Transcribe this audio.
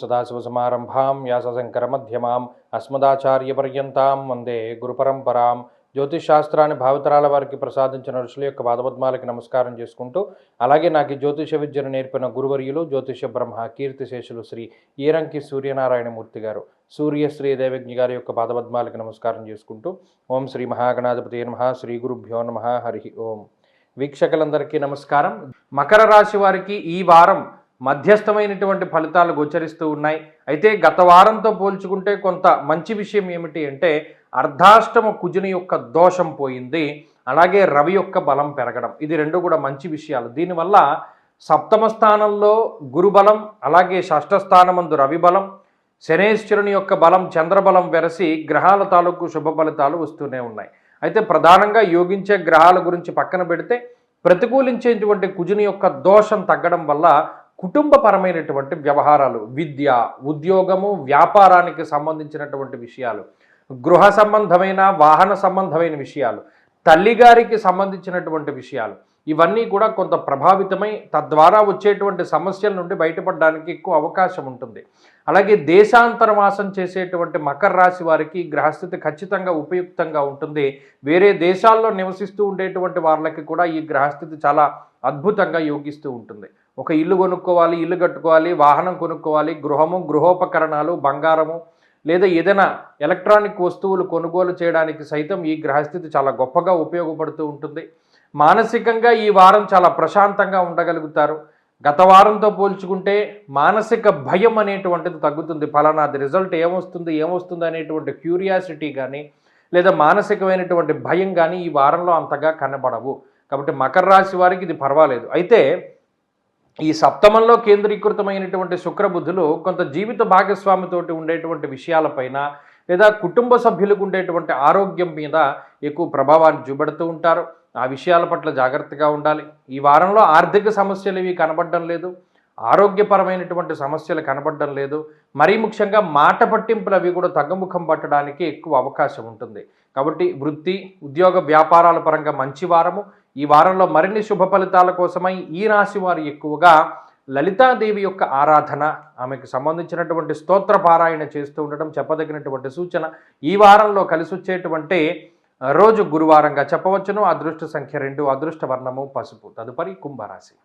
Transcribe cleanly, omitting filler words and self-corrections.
సదాశివసమారంభాం వ్యాసశంకరమధ్యమాం అస్మదాచార్యపర్యంతాం వందే గురుపరంపరాం. జ్యోతిష్ శాస్త్రాన్ని భావితరాల వారికి ప్రసాదించిన ఋషుల యొక్క పాదపద్మాలకి నమస్కారం చేసుకుంటూ, అలాగే నాకు ఈ జ్యోతిష విద్యను నేర్పిన గురువర్యులు జ్యోతిష బ్రహ్మ కీర్తిశేషులు శ్రీ ఈరంకి సూర్యనారాయణమూర్తి గారు, సూర్యశ్రీ దేవజ్ఞ గారి యొక్క పాదపద్మాలకి నమస్కారం చేసుకుంటూ, ఓం శ్రీ మహాగణాధిపతి నమః, శ్రీ గురుభ్యో నమః, హరి ఓం. వీక్షకులందరికీ నమస్కారం. మకర రాశి వారికి ఈ వారం మధ్యస్థమైనటువంటి ఫలితాలు గోచరిస్తూ ఉన్నాయి. అయితే గత వారంతో పోల్చుకుంటే కొంత మంచి విషయం ఏమిటి అంటే, అర్ధాష్టమ కుజుని యొక్క దోషం పోయింది, అలాగే రవి యొక్క బలం పెరగడం. ఇది రెండు కూడా మంచి విషయాలు. దీనివల్ల సప్తమ స్థానంలో గురుబలం, అలాగే షష్ఠ స్థానమందు రవి బలం, శనేశ్వరుని యొక్క బలం, చంద్రబలం వెరసి గ్రహాల తాలూకు శుభ ఫలితాలు వస్తూనే ఉన్నాయి. అయితే ప్రధానంగా యోగించే గ్రహాల గురించి పక్కన పెడితే, ప్రతికూలించేటువంటి కుజుని యొక్క దోషం తగ్గడం వల్ల కుటుంబపరమైనటువంటి వ్యవహారాలు, విద్య, ఉద్యోగము, వ్యాపారానికి సంబంధించినటువంటి విషయాలు, గృహ సంబంధమైన వాహన సంబంధమైన విషయాలు, తల్లిగారికి సంబంధించినటువంటి విషయాలు, ఇవన్నీ కూడా కొంత ప్రభావితమై తద్వారా వచ్చేటువంటి సమస్యల నుండి బయటపడడానికి ఎక్కువ అవకాశం ఉంటుంది. అలాగే దేశాంతరవాసం చేసేటువంటి మకర రాశి వారికి గ్రహస్థితి ఖచ్చితంగా ఉపయుక్తంగా ఉంటుంది. వేరే దేశాల్లో నివసిస్తూ ఉండేటువంటి వాళ్ళకి కూడా ఈ గ్రహస్థితి చాలా అద్భుతంగా యోగిస్తూ ఉంటుంది. ఒక ఇల్లు కొనుక్కోవాలి, ఇల్లు కట్టుకోవాలి, వాహనం కొనుక్కోవాలి, గృహము, గృహోపకరణాలు, బంగారము, లేదా ఏదైనా ఎలక్ట్రానిక్ వస్తువులు కొనుగోలు చేయడానికి సైతం ఈ గ్రహస్థితి చాలా గొప్పగా ఉపయోగపడుతూ ఉంటుంది. మానసికంగా ఈ వారం చాలా ప్రశాంతంగా ఉండగలుగుతారు. గత వారంతో పోల్చుకుంటే మానసిక భయం అనేటువంటిది తగ్గుతుంది. ఫలానాది రిజల్ట్ ఏమొస్తుంది అనేటువంటి క్యూరియాసిటీ కానీ, లేదా మానసికమైనటువంటి భయం కానీ ఈ వారంలో అంతగా కనబడవు. కాబట్టి మకర రాశి వారికి ఇది పర్వాలేదు. అయితే ఈ సప్తమంలో కేంద్రీకృతమైనటువంటి శుక్రబుద్ధులు కొంత జీవిత భాగస్వామితోటి ఉండేటువంటి విషయాలపైన, లేదా కుటుంబ సభ్యులకు ఉండేటువంటి ఆరోగ్యం మీద ఎక్కువ ప్రభావాన్ని చూపెడుతూ ఉంటారు. ఆ విషయాల పట్ల జాగ్రత్తగా ఉండాలి. ఈ వారంలో ఆర్థిక సమస్యలు ఇవి కనబడడం లేదు, ఆరోగ్యపరమైనటువంటి సమస్యలు కనబడడం లేదు. మరీ ముఖ్యంగా మాట పట్టింపులు అవి కూడా తగ్గుముఖం పట్టడానికి ఎక్కువ అవకాశం ఉంటుంది. కాబట్టి వృత్తి, ఉద్యోగ, వ్యాపారాల పరంగా మంచి వారము. ఈ వారంలో మరిన్ని శుభ ఫలితాల కోసమై ఈ రాశి వారు ఎక్కువగా లలితాదేవి యొక్క ఆరాధన, ఆమెకు సంబంధించినటువంటి స్తోత్ర పారాయణ చేస్తూ ఉండటం చెప్పదగినటువంటి సూచన. ఈ వారంలో కలిసి వచ్చేటువంటి రోజు గురువారంగా చెప్పవచ్చును. అదృష్ట సంఖ్య 2, అదృష్ట వర్ణము పసుపు. తదుపరి కుంభరాశి.